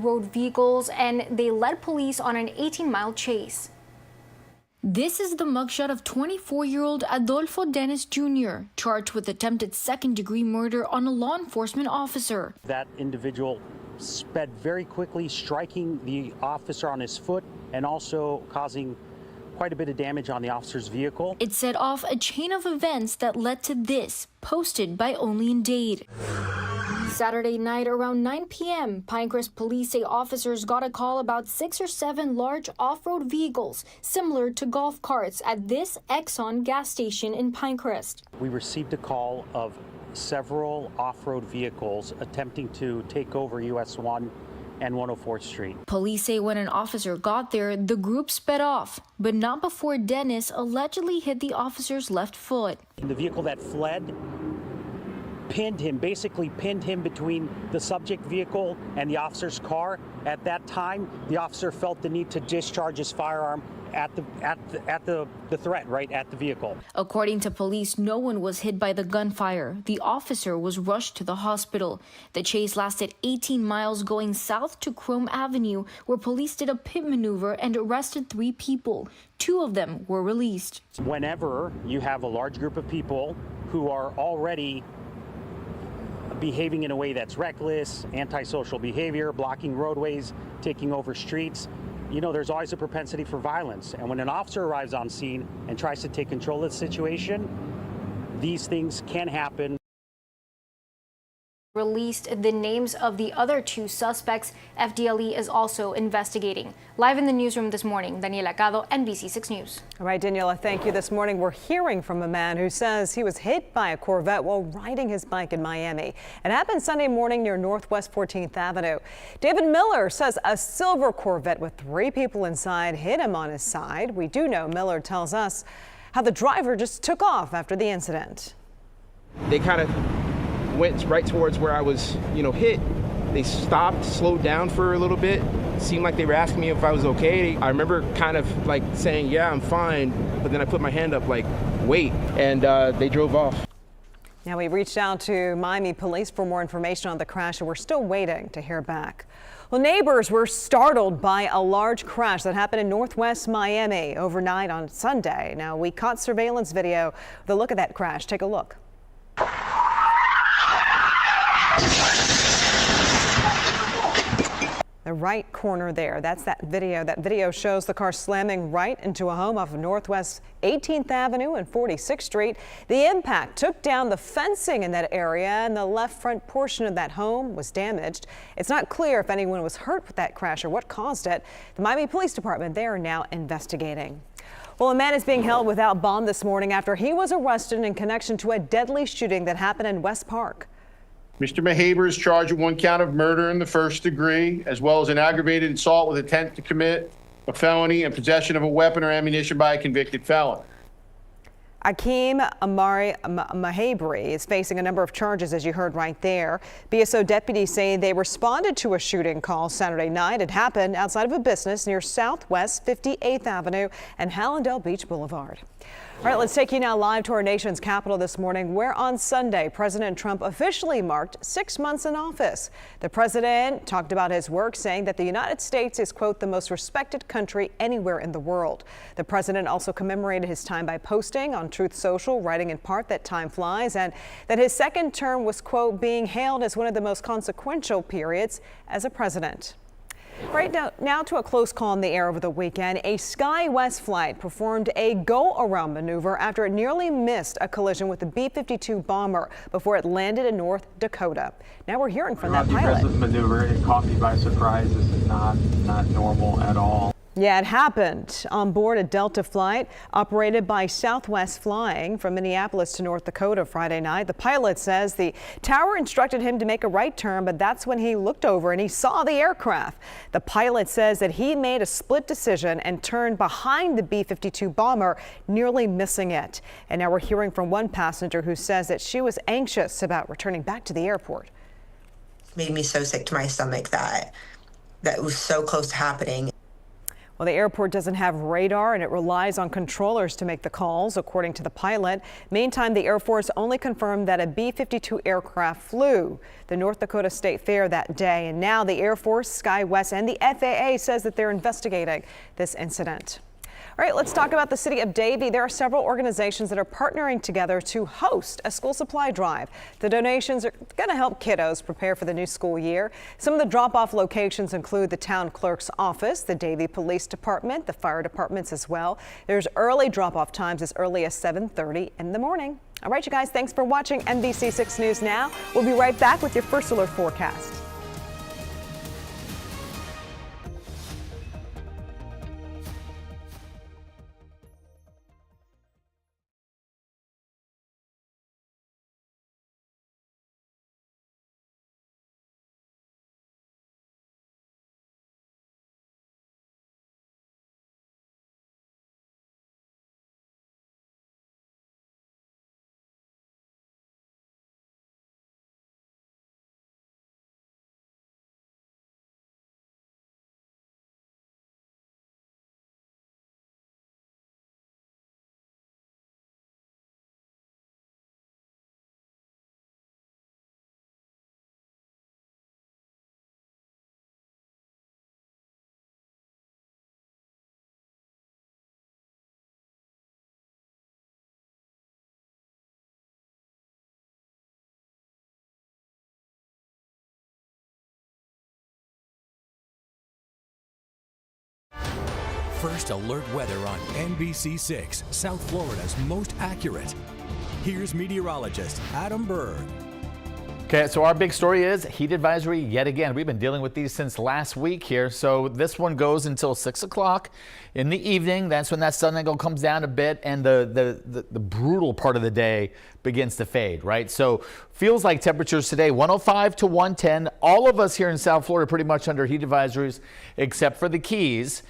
off-road vehicles, and they led police on an 18-mile chase. This is the mugshot of 24-year-old Adolfo Dennis Jr., charged with attempted second-degree murder on a law enforcement officer. That individual sped very quickly, striking the officer on his foot and also causing quite a bit of damage on the officer's vehicle. It set off a chain of events that led to this, posted by Only in Dade. Saturday night around 9 p.m., Pinecrest police say officers got a call about 6 or 7 large off-road vehicles similar to golf carts at this Exxon gas station in Pinecrest. We received a call of several off-road vehicles attempting to take over US 1 and 104th Street. Police say when an officer got there, the group sped off, but not before Dennis allegedly hit the officer's left foot. The vehicle that fled basically pinned him between the subject vehicle and the officer's car. At that time, the officer felt the need to discharge his firearm at the threat, right at the vehicle. According to police, no one was hit by the gunfire. The officer was rushed to the hospital. The chase lasted 18 miles going south to Chrome Avenue, where police did a pit maneuver and arrested 3 people. 2 of them were released. Whenever you have a large group of people who are already behaving in a way that's reckless, antisocial behavior, blocking roadways, taking over streets, you know, there's always a propensity for violence. And when an officer arrives on scene and tries to take control of the situation, these things can happen. Released the names of the other 2 suspects. FDLE is also investigating. Live in the newsroom this morning, Daniela Cado, NBC6 News. All right, Daniela, thank you. This morning, we're hearing from a man who says he was hit by a Corvette while riding his bike in Miami. It happened Sunday morning near Northwest 14th Avenue. David Miller says a silver Corvette with 3 people inside hit him on his side. We do know Miller tells us how the driver just took off after the incident. They kind of went right towards where I was, hit. They stopped, slowed down for a little bit. Seemed like they were asking me if I was okay. I remember kind of like saying, yeah, I'm fine. But then I put my hand up like, wait, and they drove off. Now, we reached out to Miami police for more information on the crash, and we're still waiting to hear back. Well, neighbors were startled by a large crash that happened in Northwest Miami overnight on Sunday. Now, we caught surveillance video. The look at that crash. Take a look. The right corner there, that's that video. That video shows the car slamming right into a home off of Northwest 18th Avenue and 46th Street. The impact took down the fencing in that area, and the left front portion of that home was damaged. It's not clear if anyone was hurt with that crash or what caused it. The Miami Police Department, they are now investigating. Well, a man is being held without bond this morning after he was arrested in connection to a deadly shooting that happened in West Park. Mr. Mahaber is charged with 1 count of murder in the 1st degree, as well as an aggravated assault with intent to commit a felony and possession of a weapon or ammunition by a convicted felon. Akeem Mahabri is facing a number of charges, as you heard right there. BSO deputies say they responded to a shooting call Saturday night. It happened outside of a business near Southwest 58th Avenue and Hallandale Beach Boulevard. All right, let's take you now live to our nation's capital this morning, where on Sunday, President Trump officially marked 6 months in office. The president talked about his work, saying that the United States is, quote, the most respected country anywhere in the world. The president also commemorated his time by posting on Truth Social, writing in part that time flies and that his second term was, quote, being hailed as one of the most consequential periods as a president. Right now to a close call in the air over the weekend. A SkyWest flight performed a go-around maneuver after it nearly missed a collision with the B-52 bomber before it landed in North Dakota. Now we're hearing from that pilot. Aggressive maneuver. It caught me by surprise. This is not normal at all. Yeah, it happened on board a Delta flight operated by Southwest Flying from Minneapolis to North Dakota Friday night. The pilot says the tower instructed him to make a right turn, but that's when he looked over and he saw the aircraft. The pilot says that he made a split decision and turned behind the B-52 bomber, nearly missing it. And now we're hearing from one passenger who says that she was anxious about returning back to the airport. It made me so sick to my stomach that it was so close to happening. Well, the airport doesn't have radar and it relies on controllers to make the calls, according to the pilot. Meantime, the Air Force only confirmed that a B-52 aircraft flew the North Dakota State Fair that day. And now the Air Force, SkyWest, and the FAA says that they're investigating this incident. All right, let's talk about the city of Davie. There are several organizations that are partnering together to host a school supply drive. The donations are going to help kiddos prepare for the new school year. Some of the drop-off locations include the town clerk's office, the Davie Police Department, the fire departments as well. There's early drop-off times as early as 7:30 in the morning. All right, you guys, thanks for watching NBC6 News Now. We'll be right back with your first alert forecast. First alert weather on NBC6, South Florida's most accurate. Here's meteorologist Adam Berg. Okay, so our big story is heat advisory yet again. We've been dealing with these since last week here. So this one goes until 6 o'clock in the evening. That's when that sun angle comes down a bit and the brutal part of the day begins to fade, right? So feels like temperatures today 105 to 110. All of us here in South Florida pretty much under heat advisories except for the Keys.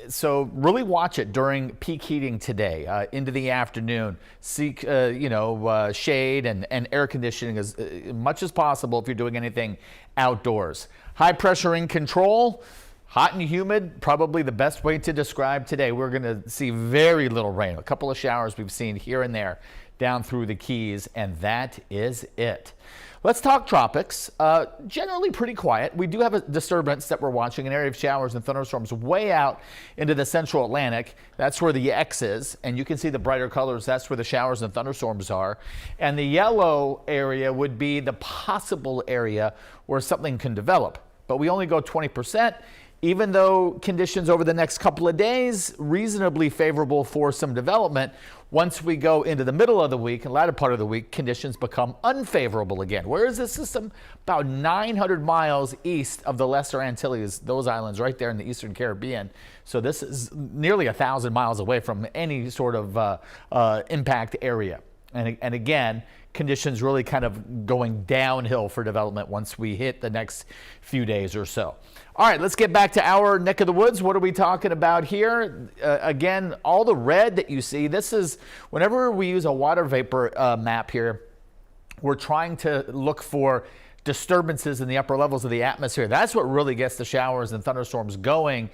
So really watch it during peak heating today into the afternoon. Seek, shade and air conditioning as much as possible if you're doing anything outdoors. High pressure in control. Hot and humid, probably the best way to describe today. We're going to see very little rain. A couple of showers we've seen here and there down through the Keys, and that is it. Let's talk tropics. Generally pretty quiet. We do have a disturbance that we're watching, an area of showers and thunderstorms way out into the central Atlantic. That's where the X is, and you can see the brighter colors. That's where the showers and thunderstorms are. And the yellow area would be the possible area where something can develop. But we only go 20%. Even though conditions over the next couple of days reasonably favorable for some development, once we go into the middle of the week and latter part of the week, conditions become unfavorable again. Where is this system? About 900 miles east of the Lesser Antilles, those islands right there in the Eastern Caribbean. So this is nearly 1,000 miles away from any sort of impact area. And again, conditions really kind of going downhill for development once we hit the next few days or so. All right, let's get back to our neck of the woods. What are we talking about here? Again, all the red that you see, this is whenever we use a water vapor map here, we're trying to look for disturbances in the upper levels of the atmosphere. That's what really gets the showers and thunderstorms going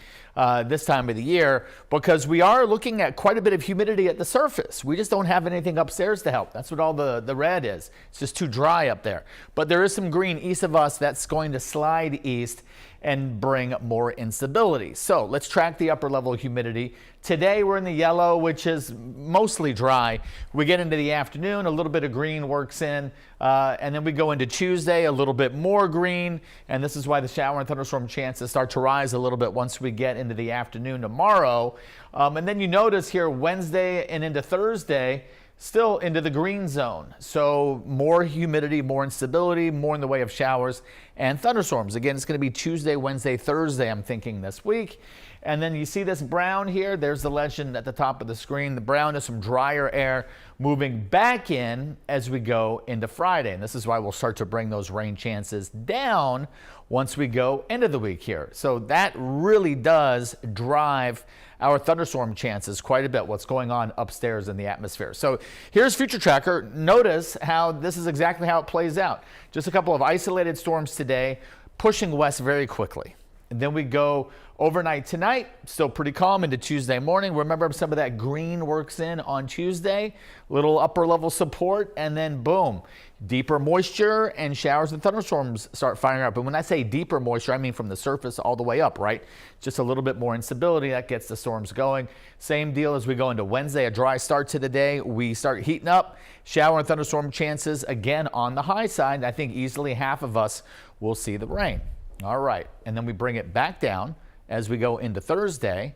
this time of the year, because we are looking at quite a bit of humidity at the surface. We just don't have anything upstairs to help. That's what all the red is. It's just too dry up there. But there is some green east of us that's going to slide east and bring more instability. So let's track the upper level humidity. Today we're in the yellow, which is mostly dry. We get into the afternoon, a little bit of green works in, and then we go into Tuesday, a little bit more green, and this is why the shower and thunderstorm chances start to rise a little bit once we get into the afternoon tomorrow. And then you notice here Wednesday and into Thursday, still into the green zone. So more humidity, more instability, more in the way of showers and thunderstorms. Again, it's going to be Tuesday, Wednesday, Thursday, I'm thinking this week. And then you see this brown here. There's the legend at the top of the screen. The brown is some drier air moving back in as we go into Friday. And this is why we'll start to bring those rain chances down once we go into the week here. So that really does drive our thunderstorm chances quite a bit, what's going on upstairs in the atmosphere. So here's Future Tracker. Notice how this is exactly how it plays out. Just a couple of isolated storms today, pushing west very quickly. And then we go overnight tonight, still pretty calm into Tuesday morning. Remember, some of that green works in on Tuesday, little upper level support, and then boom, deeper moisture and showers and thunderstorms start firing up. And when I say deeper moisture, I mean from the surface all the way up, right? Just a little bit more instability that gets the storms going. Same deal as we go into Wednesday, a dry start to the day. We start heating up, shower and thunderstorm chances again on the high side. I think easily half of us will see the rain. All right, and then we bring it back down as we go into Thursday,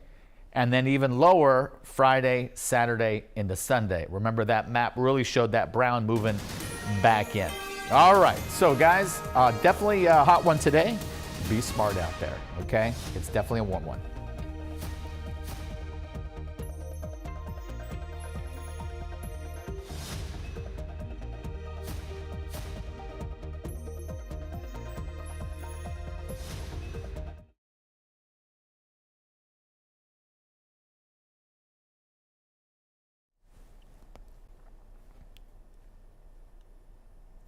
and then even lower Friday, Saturday into Sunday. Remember, that map really showed that brown moving back in. All right, so guys, definitely a hot one today. Be smart out there, okay? It's definitely a warm one.